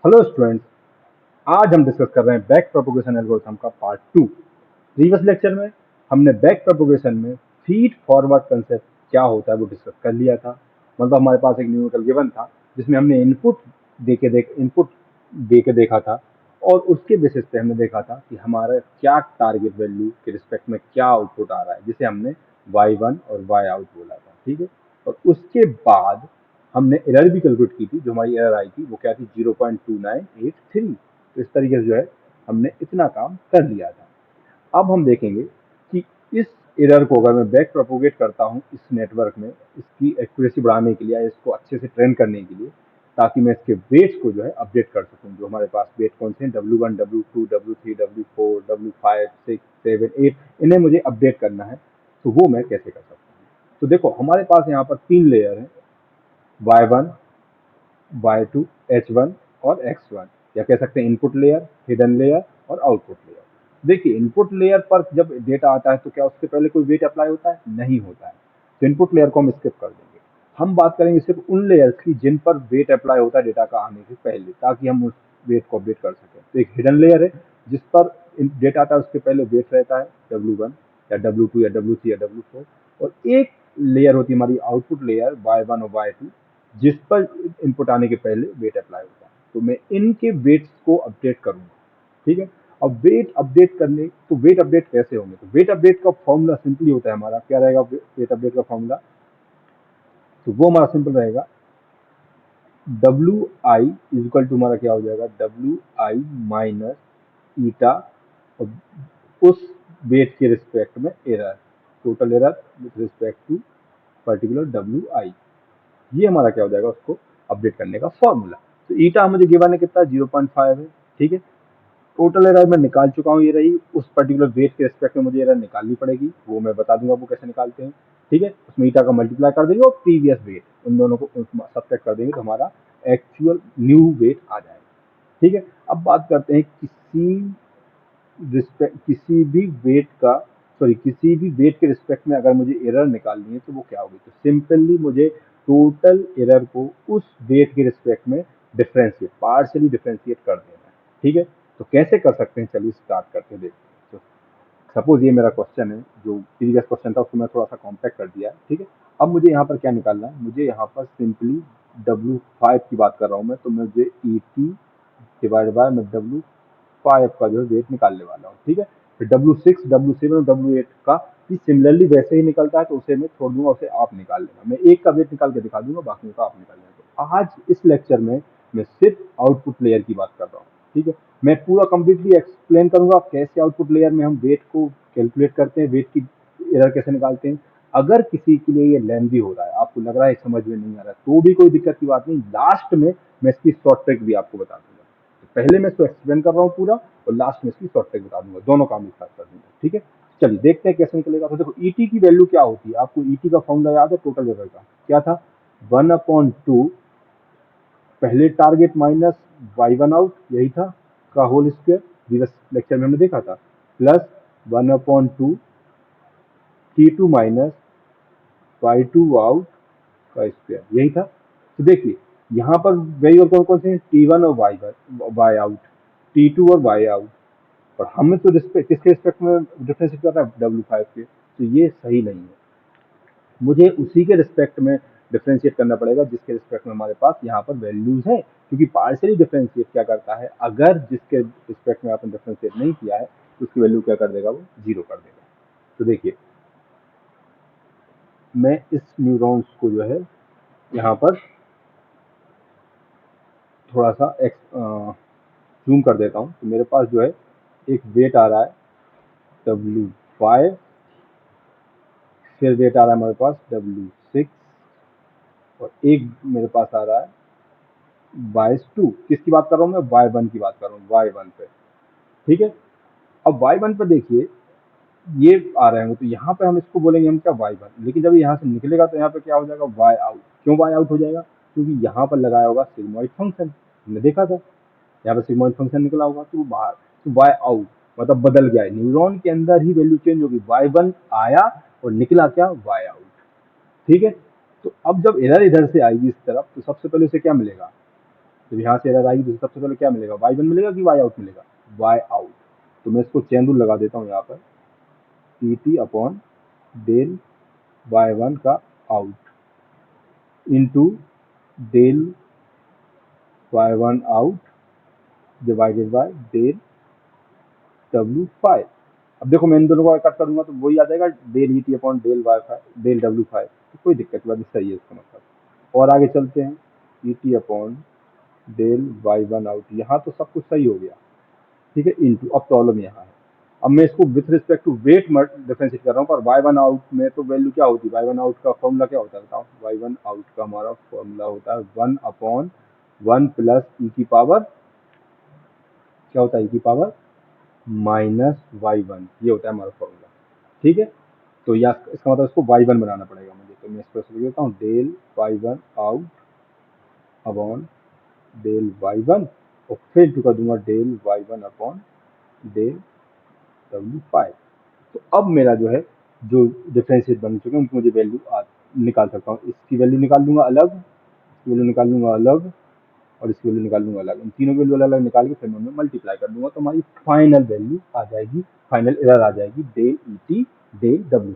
Hello students. आज हम discuss कर रहे हैं बैक प्रोपोगेशन एल्गोरिथम का पार्ट 2। प्रीवियस लेक्चर में हमने बैक प्रोपोगेशन में फीड फॉरवर्ड कंसेप्ट क्या होता है वो डिस्कस कर लिया था। मतलब हमारे पास एक न्यूमेरिकल गिवन था जिसमें हमने इनपुट दे के देखा था और उसके बेसिस पे हमने देखा था कि हमारा क्या टारगेट वैल्यू के रिस्पेक्ट में क्या आउटपुट आ रहा है, जिसे हमने y1 और y आउट बोला था। ठीक है, और उसके बाद हमने एरर भी कैलकुलेट की थी। जो हमारी एरर आई थी वो क्या थी, 0.2983। तो इस तरीके से जो है हमने इतना काम कर लिया था। अब हम देखेंगे कि इस एरर को अगर मैं बैक प्रोपोगेट करता हूँ इस नेटवर्क में, इसकी एक्यूरेसी बढ़ाने के लिए, इसको अच्छे से ट्रेन करने के लिए, ताकि मैं इसके वेट्स को जो है अपडेट कर सकूँ। जो हमारे पास वेट कौन से हैं, W1, W2, W3, W4, W5, 6, 7, 8, इन्हें मुझे अपडेट करना है। तो वो मैं कैसे कर सकता हूँ? तो देखो, हमारे पास यहाँ पर 3 लेयर हैं, y1, y2, h1 और x1, या कह सकते हैं इनपुट लेयर, हिडन लेयर और आउटपुट लेयर। देखिए, इनपुट लेयर पर जब डेटा आता है तो क्या उसके पहले कोई वेट अप्लाई होता है? नहीं होता है। तो इनपुट लेयर को हम स्किप कर देंगे। हम बात करेंगे सिर्फ उन लेयर्स की जिन पर वेट अप्लाई होता है डेटा का आने से पहले, ताकि हम उस वेट को अपडेट कर सकें। तो एक हिडन लेयर है जिस पर डेटा आता है, उसके पहले वेट रहता है W1 या W2 या W3 या W4। और एक लेयर होती है हमारी आउटपुट लेयर y1 और y2, जिस पर इनपुट आने के पहले वेट अप्लाई होता है। तो मैं इनके वेट्स को अपडेट करूंगा। ठीक है, अब वेट अपडेट करने, तो वेट अपडेट कैसे होंगे? तो वेट अपडेट का फॉर्मूला सिंपली होता है, हमारा क्या रहेगा वेट अपडेट का फॉर्मूला? तो वो हमारा सिंपल रहेगा, डब्ल्यू आई इजिकल टू हमारा क्या हो जाएगा, डब्ल्यू आई माइनस ईटा, उस वेट के रिस्पेक्ट में error, total error with respect to particular W I. ये हमारा क्या हो जाएगा, उसको अपडेट करने का फॉर्मूला। तो ईटा मुझे गिवन है कितना, 0.5 है। ठीक है, टोटल एरर मैं निकाल चुका हूँ, ये रही। उस पर्टिकुलर वेट के रिस्पेक्ट में मुझे एरर निकालनी पड़ेगी, वो मैं बता दूंगा वो कैसे निकालते हैं। ठीक है, उसमें ईटा का मल्टीप्लाई कर देंगे और प्रीवियस वेट, उन दोनों को सब्ट्रैक्ट कर देंगे तो हमारा एक्चुअल न्यू वेट आ जाएगा। ठीक है, अब बात करते हैं किसी भी वेट के रिस्पेक्ट में अगर मुझे एरर निकालनी है तो वो क्या होगी। तो सिंपली मुझे टोटल एरर को उस वेट के रिस्पेक्ट में पार्शियली डिफ्रेंशिएट कर देना है। ठीक है, तो कैसे कर सकते हैं, चलिए स्टार्ट करके देखते हैं। तो सपोज ये मेरा क्वेश्चन है, जो प्रीवियस क्वेश्चन था उसको मैं थोड़ा सा कॉम्पैक्ट कर दिया है। ठीक है, अब मुझे यहाँ पर क्या निकालना है, मुझे यहाँ पर सिंपली W5 की बात कर रहा हूँ मैं, तो मुझे ET डिवाइड बाय मैं W5 का जो वेट निकालने वाला हूँ। ठीक है, फिर W6, W7 और W8 का भी सिमिलरली वैसे ही निकलता है, तो उसे मैं छोड़ दूंगा, उसे आप निकाल लेना। मैं एक का वेट निकाल के दिखा दूंगा, बाकी का आप निकाल लेना। तो आज इस लेक्चर में मैं सिर्फ आउटपुट लेयर की बात कर रहा हूँ। ठीक है, मैं पूरा कंप्लीटली एक्सप्लेन करूंगा कैसे आउटपुट लेयर में हम वेट को कैलकुलेट करते हैं, वेट की एरर कैसे निकालते हैं। अगर किसी के लिए ये लेंथी हो रहा है, आपको लग रहा है समझ में नहीं आ रहा है, तो भी कोई दिक्कत की बात नहीं, लास्ट में मैं इसकी शॉर्ट ट्रिक भी आपको बता दूंगा। तो पहले मैं इसको एक्सप्लेन कर रहा हूँ पूरा, और लास्ट में इसकी शॉर्ट ट्रिक बता दूंगा, दोनों काम एक साथ कर दूंगा। ठीक है, चलिए देखते हैं कैसे निकलेगा। तो देखो, ईटी की वैल्यू क्या होती है, आपको ईटी का फॉर्मूला याद है टोटल एरर का? क्या था, 1/2 पहले टारगेट माइनस y1 आउट, यही था, का होल स्क्वायर, प्रीवियस लेक्चर में हमने देखा था, plus 1/2 T2 minus y2 out का स्क्वायर, यही था। तो देखिए, यहाँ पर वही और कौन से हैं, T1 और y आउट, T2 और y आउट, और हमें तो किसके रिस्पेक्ट में डिफरेंशिएट कर रहा है, W5 के। तो ये सही नहीं है, मुझे उसी के रिस्पेक्ट में डिफ्रेंशिएट करना पड़ेगा जिसके रिस्पेक्ट में हमारे पास यहाँ पर वैल्यूज है। क्योंकि पार्शियली डिफ्रेंशिएट क्या करता है, अगर जिसके रिस्पेक्ट में आपने डिफ्रेंशिएट नहीं किया है तो उसकी वैल्यू क्या कर देगा, वो 0 कर देगा। तो देखिए, मैं इस न्यूरॉन्स को जो है यहाँ पर थोड़ा सा जूम कर देता हूँ। तो मेरे पास जो है एक वेट आ रहा है W5, फिर वेट आ रहा है हमारे पास W6, और एक मेरे पास आ रहा है y2। किसकी बात कर रहा हूँ मैं, y1 की बात कर रहा हूँ, y1 पे। ठीक है, अब y1 पे देखिए ये आ रहे हैं, तो यहाँ पे हम इसको बोलेंगे हम क्या, y1। लेकिन जब यहाँ से निकलेगा तो यहाँ पे क्या हो जाएगा, y आउट। क्यों y आउट हो जाएगा, क्योंकि यहाँ पर लगाया होगा सिग्मॉइड फंक्शन, हमने देखा था यहाँ पे सिग्मॉइड फंक्शन निकला होगा, तो बाहर, तो y आउट मतलब बदल गया है, न्यूरॉन के अंदर ही वैल्यू चेंज होगी, y1 आया और निकला क्या, y आउट। ठीक है, तो अब जब एरर इधर से आएगी इस तरफ, तो सबसे पहले उसे क्या मिलेगा, जब यहाँ से एरर आएगी तो सबसे पहले क्या मिलेगा, y1 मिलेगा कि y आउट मिलेगा, y आउट। तो मैं इसको चेन रूल लगा देता हूँ यहाँ पर, pt अपॉन डेल y1 का out into del y1 out divided by del W5। अब देखो मैं इन दोनों को कट करूंगा तो वही आ जाएगा, del ET upon del del W5। तो कोई दिक्कत की बात नहीं, सही है इसका मतलब। और आगे चलते हैं, ET upon del y1 out, यहाँ तो सब कुछ सही हो गया, ठीक है, इंटू, अब प्रॉब्लम यहाँ है, अब मैं इसको with respect to weight differentiate कर रहा हूँ, पर y1 आउट में तो वैल्यू क्या होती है, y1 आउट का फॉर्मूला क्या होता है बताओ, y1 आउट का हमारा फॉर्मूला होता है 1 अपॉन 1 प्लस ई की पावर, क्या होता है, ई की पावर -y1, ये होता है हमारा फॉर्मूला, ठीक है। तो या इसका मतलब इसको y1 बनाना पड़ेगा मुझे, तो मैं इसको लिख देता हूँ del y1 out upon del y1, और फिर जो कर दूंगा del y1 upon del W5। तो अब मेरा जो है, जो डिफरेंशिएट बन चुके हैं उनकी मुझे वैल्यू निकाल सकता हूँ, इसकी वैल्यू निकाल लूंगा अलग, इसकी वैल्यू निकाल लूंगा अलग, और इसकी वैल्यू निकाल लूंगा अलग, इन तीनों की वैल्यू अलग अलग निकाल के फिर मैं मल्टीप्लाई कर दूंगा, तो हमारी फाइनल वैल्यू आ जाएगी, फाइनल एरर आ जाएगी डेल ET डेल W।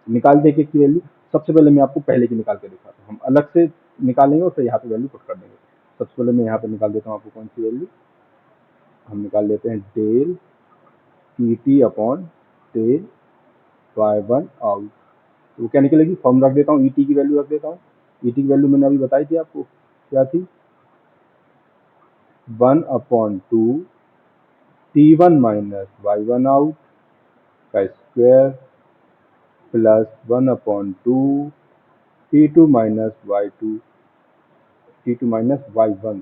निकाल दे के की वैल्यू, सबसे पहले मैं आपको पहले की निकाल के दिखाता हूँ, हम अलग से निकालेंगे और फिर यहाँ पे वैल्यू पुट कर देंगे। सबसे पहले मैं यहाँ पे निकाल देता हूँ आपको कौन सी वैल्यू, हम निकाल लेते हैं del ET upon del y1 out. तो क्या निकलेगी, फॉर्म रख देता हूँ, ET की वैल्यू रख देता हूँ, ET की वैल्यू मैंने अभी बताई थी आपको, क्या थी, 1 upon 2 T1 minus y1 out का square plus 1 upon 2 T2 minus y2, T2 minus y1,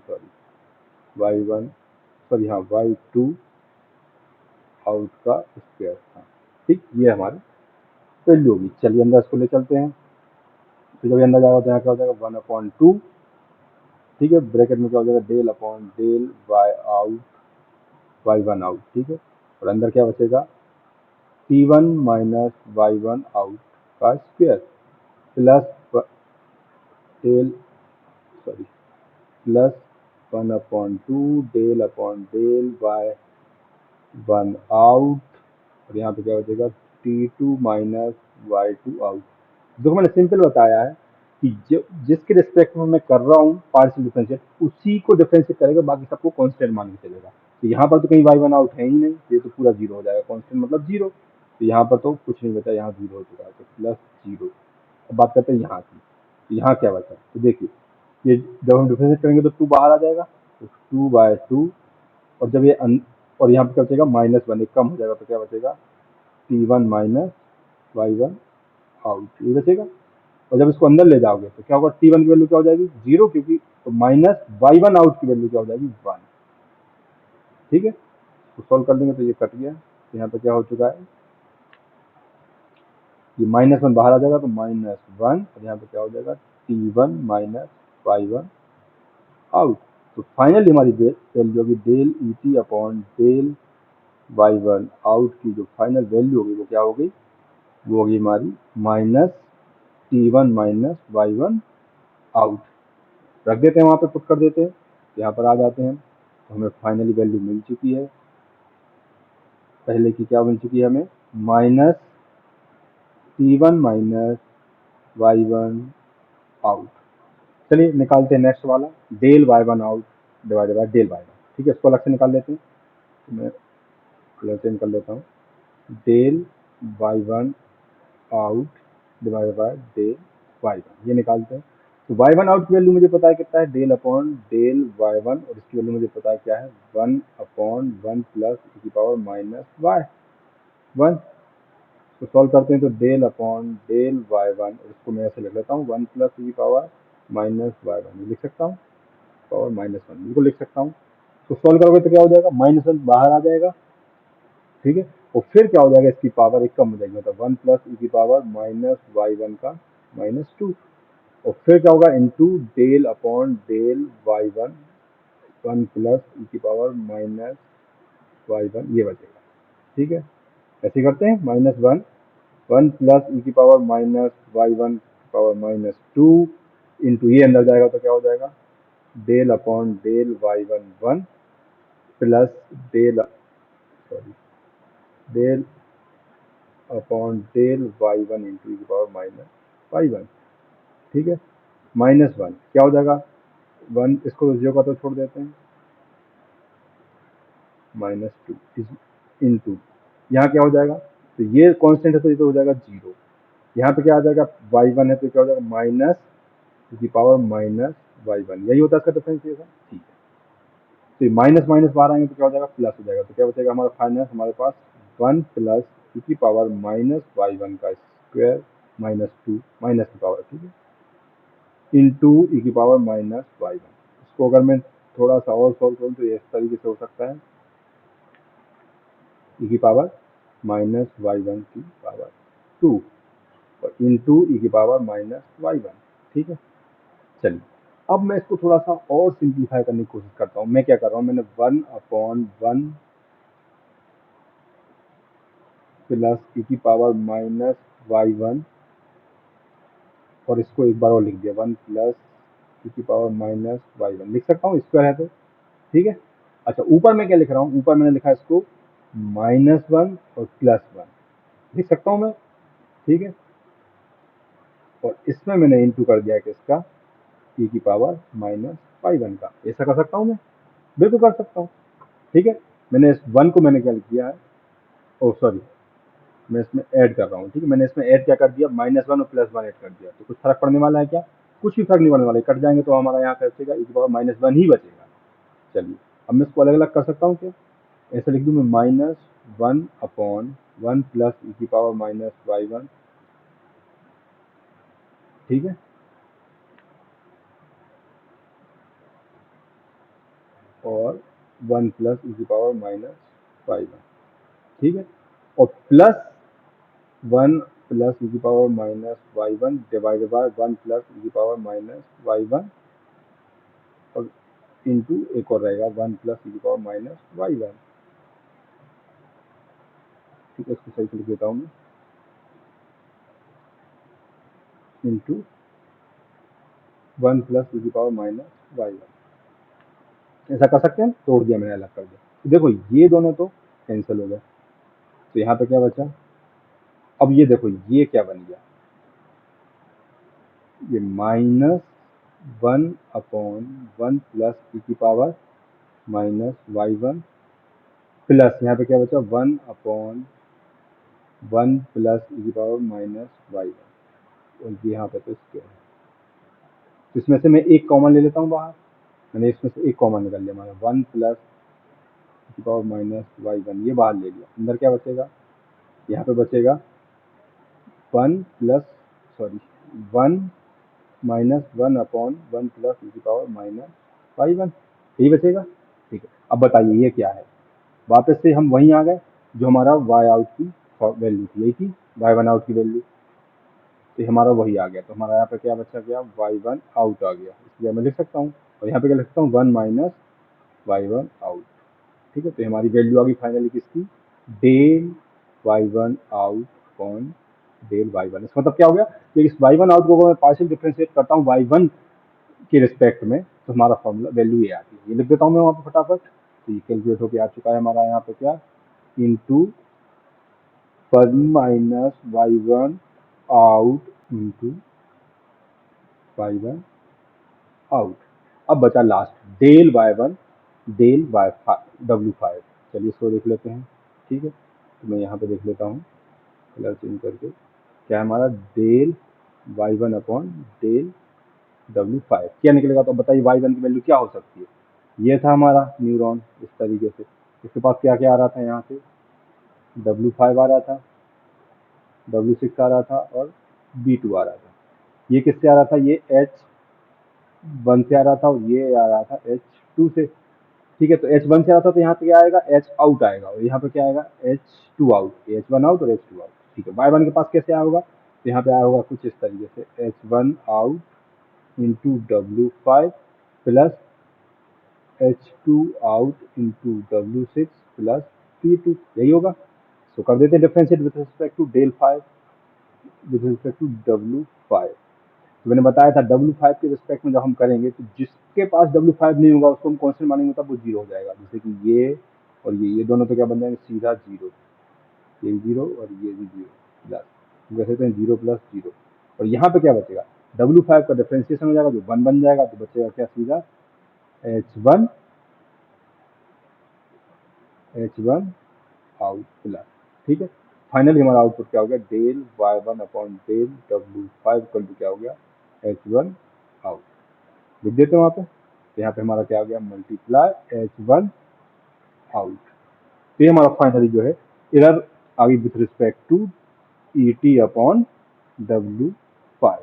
y1 sorry हाँ y2 आउट का स्क्वायर था, ठीक, ये हमारी वैल्यू होगी। चलिए अंदर इसको ले चलते हैं, तो जब अंदर जाएगा तो यहाँ क्या हो जाएगा 1 अपॉन 2, ठीक है, ब्रैकेट में क्या हो जाएगा del upon del y out y1 out, ठीक है, और अंदर क्या बचेगा T1 माइनस y1 आउट का square plus del sorry plus 1 upon 2 del upon del y1 out, और यहाँ पे क्या बचेगा T2 माइनस y2 आउट। देखो मैंने सिंपल बताया है कि जिसके रिस्पेक्ट में मैं कर रहा हूँ पार्शियल डिफरेंशिएट, उसी को डिफरेंशिएट करेगा, बाकी सबको कांस्टेंट मान के चलेगा। तो यहाँ पर तो कहीं y1 आउट है ही नहीं, ये तो पूरा जीरो हो जाएगा, कांस्टेंट मतलब जीरो, तो यहाँ पर तो कुछ नहीं बचा, यहाँ जीरो हो चुका है, तो प्लस जीरो। अब बात करते हैं यहाँ की, तो यहाँ क्या बचा, तो देखिए ये जब हम डिफरेंशिएट करेंगे तो 2 बाहर आ जाएगा, तो 2/2, और जब ये और यहाँ पर क्या बचेगा -1, एक कम हो जाएगा, तो क्या बचेगा T1 माइनस y1 आउट, ये बचेगा। और जब इसको अंदर ले जाओगे तो क्या होगा, T1 की वैल्यू क्या हो जाएगी 0, क्योंकि तो माइनस y1 आउट की वैल्यू क्या हो जाएगी 1, ठीक है। तो सॉल्व कर देंगे तो ये कट गया, तो यहाँ पे क्या हो चुका है, ये -1 बाहर आ जाएगा, तो -1, और यहाँ पे क्या हो जाएगा T1 माइनस y1 आउट। तो फाइनली हमारी वैल्यू होगी del ET upon del y1 out की जो फाइनल वैल्यू होगी वो क्या होगी, वो होगी हमारी -T1 माइनस y1 आउट। रख देते हैं वहाँ पे, पुट कर देते हैं, यहाँ पर आ जाते हैं, तो हमें फाइनली वैल्यू मिल चुकी है, पहले की क्या मिल चुकी है हमें, -T1 माइनस y1 आउट। चलिए निकालते हैं नेक्स्ट वाला, del y1 out divided by del y1, ठीक है, इसको अलग से निकाल लेते हैं, तो मैं अलग से निकाल लेता हूँ, del y1 out divided by del y1, ये निकालते हैं। तो y1 आउट की वैल्यू मुझे पता है कितना है, डेल अपॉन डेल y1, और इसकी वैल्यू मुझे पता है क्या है, 1 अपॉन 1 प्लस ई की पावर माइनस y1। तो सॉल्व करते हैं, तो डेल अपॉन डेल y1, और इसको मैं ऐसे लिख लेता हूँ 1 प्लस ई की पावर माइनस y1, ये लिख सकता हूँ, पावर -1 बिल्कुल लिख सकता हूँ। तो सॉल्व करोगे तो क्या हो जाएगा, -1 बाहर आ जाएगा, ठीक है, और फिर क्या हो जाएगा, इसकी पावर एक कम हो जाएगी, मतलब 1 प्लस ई की पावर माइनस y1 का -2, और फिर क्या होगा into del upon del y1, 1 plus e की पावर माइनस y1, ये बचेगा, ठीक है। ऐसे करते हैं, -1, 1 प्लस ई की power minus y1 power -2 into ये अंदर जाएगा तो क्या हो जाएगा del upon del y11 plus del sorry del upon del y1 into की पावर माइनस y1। ठीक है, -1 क्या हो जाएगा, 1 इसको 0 का तो छोड़ देते हैं, -2 इंटू यहाँ क्या हो जाएगा, तो ये कांस्टेंट है तो ये तो हो जाएगा 0। यहाँ पे क्या आ जाएगा, y1 है तो क्या हो जाएगा माइनस की पावर माइनस y1, यही होता है इसका डिफरेंशिएशन। ठीक है, तो ये माइनस माइनस बाहर आएंगे तो क्या हो जाएगा, प्लस हो जाएगा। तो क्या बचेगा हमारा फाइनल, हमारे पास 1 प्लस ई की पावर माइनस y1 का स्क्वायर -2 माइनस की पावर, ठीक है, इंटू ई की पावर माइनस y1। इसको अगर मैं थोड़ा सा और सॉल्व करूँ तो ये इस तरीके से हो सकता है, ई की पावर माइनस y1 की पावर 2 और इंटू ई की पावर माइनस y1। ठीक है, चलिए अब मैं इसको थोड़ा सा और सिंप्लीफाई करने की कोशिश करता हूँ। मैं क्या कर रहा हूँ, मैंने 1/1 प्लस ई की पावर माइनस y1 और इसको एक बार और लिख दिया, 1 प्लस ई की पावर माइनस y1 लिख सकता हूँ, स्क्वायर है तो। ठीक है, अच्छा ऊपर मैं क्या लिख रहा हूँ, ऊपर मैंने लिखा है इसको -1 और +1 लिख सकता हूँ मैं। ठीक है, और इसमें मैंने इंटू कर दिया कि इसका ई की पावर माइनस y1 का, ऐसा कर सकता हूँ मैं, बिल्कुल कर सकता हूँ। ठीक है, मैंने इस 1 को मैंने क्या लिख दिया है, ओ सॉरी, मैं इसमें ऐड कर रहा हूँ। ठीक है, मैंने इसमें ऐड क्या कर दिया, -1 और +1 ऐड कर दिया। तो कुछ फर्क पड़ने वाला है क्या, कुछ भी फर्क नहीं पड़ने वाला है, कट जाएंगे तो हमारा यहाँ क्या बचेगा, ई की पावर -1 ही बचेगा। चलिए अब मैं इसको अलग अलग कर सकता हूँ क्या, ऐसे लिख दूँ मैं -1/1 प्लस ई की पावर माइनस y1। ठीक है, और 1 प्लस ई की पावर माइनस y1। ठीक है, और +1 प्लस ई की power minus y1 divided by 1 plus e की पावर माइनस y1 और इंटू एक और रहेगा 1 प्लस ई की पावर माइनस y1। ठीक है, इसको सही से लिख देता हूँ मैं, इंटू 1 प्लस ई की पावर माइनस y1। ऐसा कर सकते हैं, तोड़ दिया मैंने, अलग कर दिया। तो देखो ये दोनों तो कैंसिल हो गए, तो यहाँ पे क्या बचा, अब ये देखो ये क्या बन गया, ये -1/1 प्लस ई की पावर माइनस y1 प्लस यहाँ पे क्या बचा, 1/1 प्लस ई की पावर माइनस y1, और ये यहाँ पे तो इसके है। तो इसमें से मैं एक कॉमन ले लेता हूँ बाहर, मैंने इसमें से एक कॉमन निकाल लिया, मैंने 1 प्लस ई की पावर माइनस y1 ये बाहर ले लिया। अंदर क्या बचेगा, यहाँ पे बचेगा 1 प्लस सॉरी 1 -1/1 प्लस ई की पावर माइनस y1, यही बचेगा। ठीक है, अब बताइए ये क्या है, वापस से हम वहीं आ गए जो हमारा y आउट की वैल्यू थी, यही थी y1 आउट की वैल्यू, तो हमारा वही आ गया। तो हमारा यहाँ पे क्या बचा गया, y1 आउट आ गया, इसलिए मैं लिख सकता हूँ, और यहाँ पे क्या लिख सकता हूँ, 1 माइनस y1 आउट। ठीक है, तो हमारी वैल्यू आ गई फाइनली किसकी, del y1 out upon del y1। इसका मतलब क्या हो गया कि इस y1 आउट को मैं पार्शियल डिफरेंशिएट करता हूँ y1 के रिस्पेक्ट में, तो हमारा फॉर्मूला वैल्यू ये आती है, ये लिख देता हूँ मैं वहाँ पे फटाफट। तो ये कैलकुलेट होकर आ चुका है हमारा यहाँ पे क्या, into 1 minus y1 out into y1 out. अब बचा last del y1 del w5। चलिए इसको देख लेते हैं। ठीक है, तो मैं यहाँ पे देख लेता हूँ कलर चेंज करके, क्या है हमारा del y1 upon del w5 क्या निकलेगा। तो बताइए y1 की वैल्यू क्या हो सकती है, ये था हमारा न्यूरॉन इस तरीके से, इसके पास क्या क्या आ रहा था, यहाँ से w5 आ रहा था, w6 आ रहा था और b2 आ रहा था। ये किससे आ रहा था, ये H1 से आ रहा था और ये आ रहा था H2 से। ठीक है, तो H1 से आ रहा था तो यहाँ पे क्या आएगा, H आउट आएगा, और यहाँ पे क्या आएगा, H2 आउट, H1 आउट और H2 आउट। ठीक है, y1 के पास कैसे आया होगा, तो यहाँ पे आया होगा कुछ इस तरीके से, H1 out into w5 plus H2 out into w6 plus p2, यही होगा। तो कर देते हैं differentiate with respect to del 5 with respect to w5। तो मैंने बताया था W5 के रिस्पेक्ट में जब हम करेंगे तो जिसके पास W5 नहीं होगा उसको हम कांस्टेंट मानेंगे तब वो जीरो हो जाएगा। जैसे कि ये और ये दोनों तो क्या बन जाएंगे सीधा जीरो, ये जीरो और ये भी जीरो प्लस, वैसे तो जीरो प्लस जीरो। और यहाँ पे क्या बचेगा, W5 का डिफ्रेंसिएशन हो जाएगा जो 1 बन जाएगा, तो बचेगा क्या सीधा H1 आउट प्लस। ठीक है, फाइनली हमारा आउटपुट क्या हो गया, del y1 upon del W5 equal to क्या हो गया H1 आउट। लिख देते हैं वहाँ पे, तो यहाँ पे हमारा क्या हो गया मल्टीप्लाई H1 आउट। तो ये हमारा फाइनली जो है एरर आ गई with respect to ET upon W5।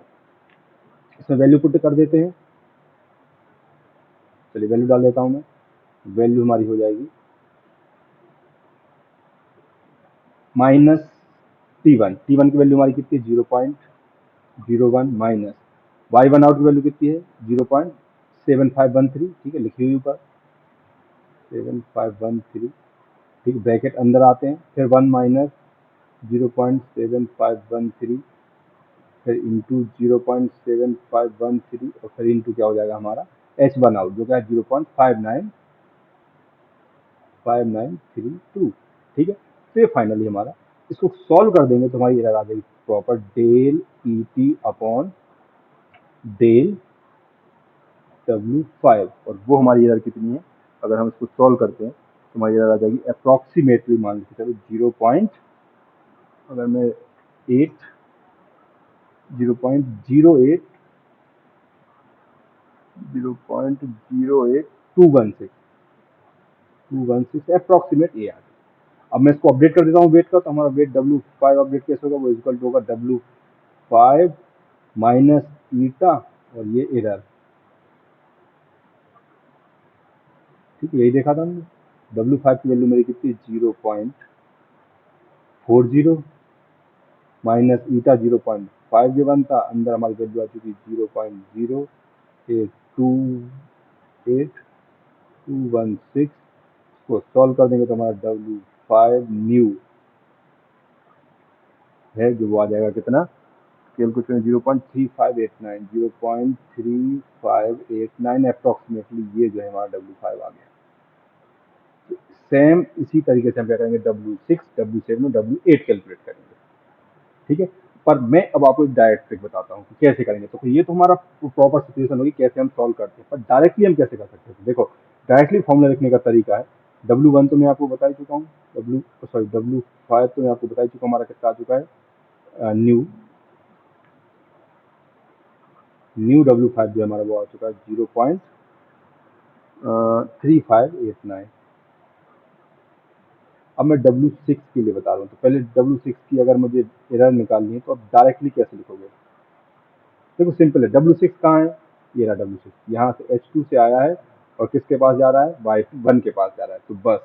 इसमें वैल्यू पुट कर देते हैं, चलिए वैल्यू डाल देता हूँ मैं। वैल्यू हमारी हो जाएगी माइनस T1 की वैल्यू हमारी कितनी है 0.01 माइनस Y1 आउट की वैल्यू कितनी है 0.7513। ठीक है, लिखी हुई ऊपर 7513। ठीक, ब्रैकेट अंदर आते हैं, फिर 1 माइनस 0.7513, फिर इंटू 0.7513 और फिर इंटू क्या हो जाएगा हमारा H1 आउट जो क्या है 0.5932। ठीक है, तो ये फाइनली हमारा, इसको सॉल्व कर देंगे तो हमारी एरर आ गई proper del ET upon del W5। और वो हमारी एरर कितनी है, अगर हम इसको सॉल्व करते हैं तो हमारी एरर आ जाएगी अप्रॉक्सीमेटली मान लीजिए चलो 0. अगर मैं 0.216 अप्रॉक्सीमेट ये आ गई। अब मैं इसको अपडेट कर देता हूँ वेट का, तो हमारा वेट W5 अपडेट कैसे होगा, वो इक्वल टू होगा W5 माइनस ईटा और ये एरर। ठीक है, यही देखा था हमने, W5 की वैल्यू मेरी कितनी 0.40 माइनस ईटा 0.5 जो बनता, अंदर हमारी वैल्यू आ चुकी 0.0828216। को सॉल्व कर देंगे तो हमारा W5 न्यू है जो वो आ जाएगा कितना, कैलकुलेशन 0.3589 अप्रॉक्सीमेटली, ये जो है हमारा W5 आ गया। सेम इसी तरीके से हम क्या करेंगे W6 W7 और W8 कैलकुलेट करेंगे। ठीक है, पर मैं अब आपको एक डायरेक्ट ट्रिक बताता हूँ कि कैसे करेंगे। तो ये तो हमारा प्रॉपर सिचुएशन होगी कैसे हम सॉल्व करते हैं, पर डायरेक्टली हम कैसे कर सकते हैं। देखो डायरेक्टली फॉर्मूला लिखने का तरीका है, W1 तो मैं आपको बता ही चुका हूँ, W5 तो मैं आपको बता ही चुका हूँ, हमारा कितना आ चुका है न्यू W5 जो हमारा वो आ चुका है 0.3589। अब मैं W6 के लिए बता रहा हूँ, तो पहले W6 की अगर मुझे एरर निकालनी है तो अब डायरेक्टली कैसे लिखोगे। देखो सिंपल है, W6 कहाँ है, ये रहा W6, यहाँ से H2 से आया है और किसके पास जा रहा है Y1 के पास जा रहा है, तो बस।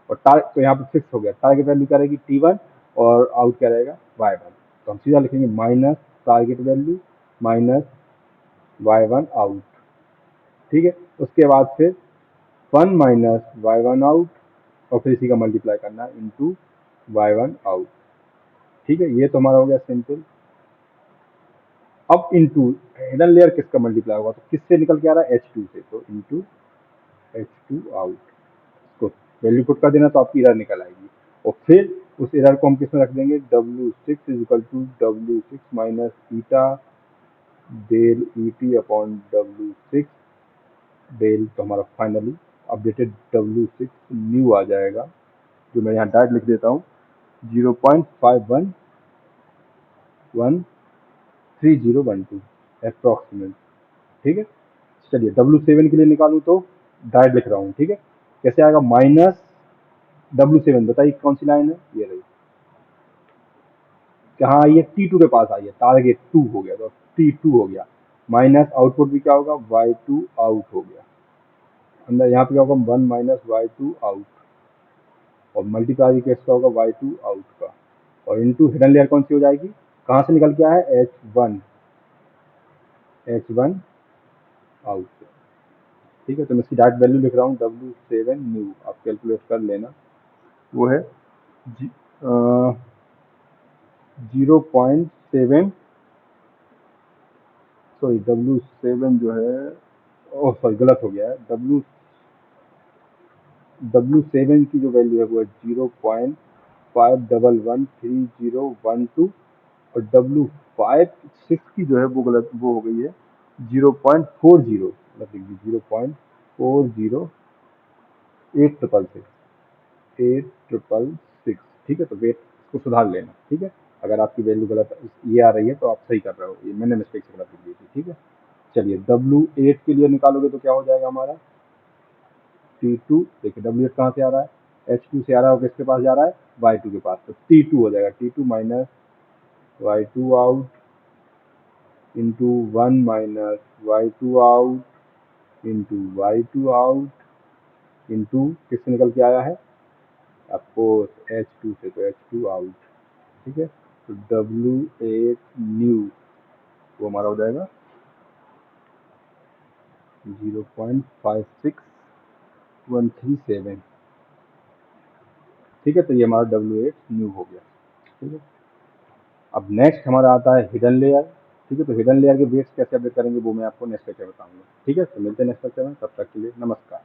और तो यहाँ पे फिक्स हो गया, टारगेट वैल्यू क्या रहेगी T1 और आउट क्या रहेगा Y1। तो हम सीधा लिखेंगे minus target value minus Y1 out. ठीक है, उसके बाद फिर 1 माइनस Y1 आउट और फिर इसी का मल्टीप्लाई करना इंटू Y1 आउट। ठीक है, ये तो हमारा हो गया सिंपल। अब इंटू हिडन लेयर किसका मल्टीप्लाई होगा, तो किससे निकल के आ रहा है H2 से, तो इंटू H2 आउट। इसको वैल्यू पुट कर देना तो आपकी एरर निकल आएगी। और फिर उस एरर को हम किस में रख देंगे W6 is equal to W6 minus eta del ET upon W6 del, तो हमारा फाइनली अपडेटेड W6 न्यू आ जाएगा, जो मैं यहाँ डायरेक्ट लिख देता हूँ 0.513012 अप्रॉक्सीमेट। ठीक है, चलिए W7 के लिए निकालूं तो डायरेक्ट लिख रहा हूँ। ठीक है, कैसे आएगा माइनस W7, बताइए कौन सी लाइन है, ये रही, कहाँ आई है T2 के पास आई है, टारगेट 2 हो गया तो T2 हो गया, माइनस आउटपुट भी क्या होगा Y2 आउट हो गया, अंदर यहाँ पे क्या होगा 1 माइनस Y2 आउट और मल्टीप्लाई किसका होगा Y2 आउट का, और इनटू हिडन लेयर कौन सी हो जाएगी, कहाँ से निकल के आया है H1 आउट से। ठीक है, तो मैं इसकी डायरेक्ट वैल्यू लिख रहा हूँ W7 न्यू, आप कैलकुलेट कर लेना, वो है 0.7 सॉरी W7 जो है, ओह सॉरी गलत हो गया है, W7 की जो वैल्यू है वो है 0.5113012 और W56 की जो है वो गलत, वो हो गई है 0.40, मतलब लिख दी 0.408686, ठीक है। तो वेट इसको सुधार लेना, ठीक है। अगर आपकी वैल्यू गलत ये आ रही है तो आप सही कर रहे हो, ये मैंने मिस्टेक से गलत लिख दी थी, ठीक है। चलिए W8 के लिए निकालोगे तो क्या हो जाएगा हमारा T2। देखिए W8 कहाँ से आ रहा है, H2 से आ रहा है और किसके पास जा रहा है, Y2 के पास, तो T2 हो जाएगा T2 minus Y2 out into 1 minus Y2 out into Y2 out into किससे निकल के आया है आपको H2 से, तो H2 आउट, ठीक है। तो W8 न्यू वो हमारा हो जाएगा 0.56137, ठीक है। तो ये हमारा W8 न्यू हो गया, ठीक है। अब नेक्स्ट हमारा आता है हिडन लेयर, ठीक है। तो हिडन लेयर के वेट्स कैसे अपडेट करेंगे वो मैं आपको नेक्स्ट लेक्चर बताऊंगा, ठीक है। तो मिलते हैं नेक्स्ट लेक्चर में, तब तक के लिए नमस्कार।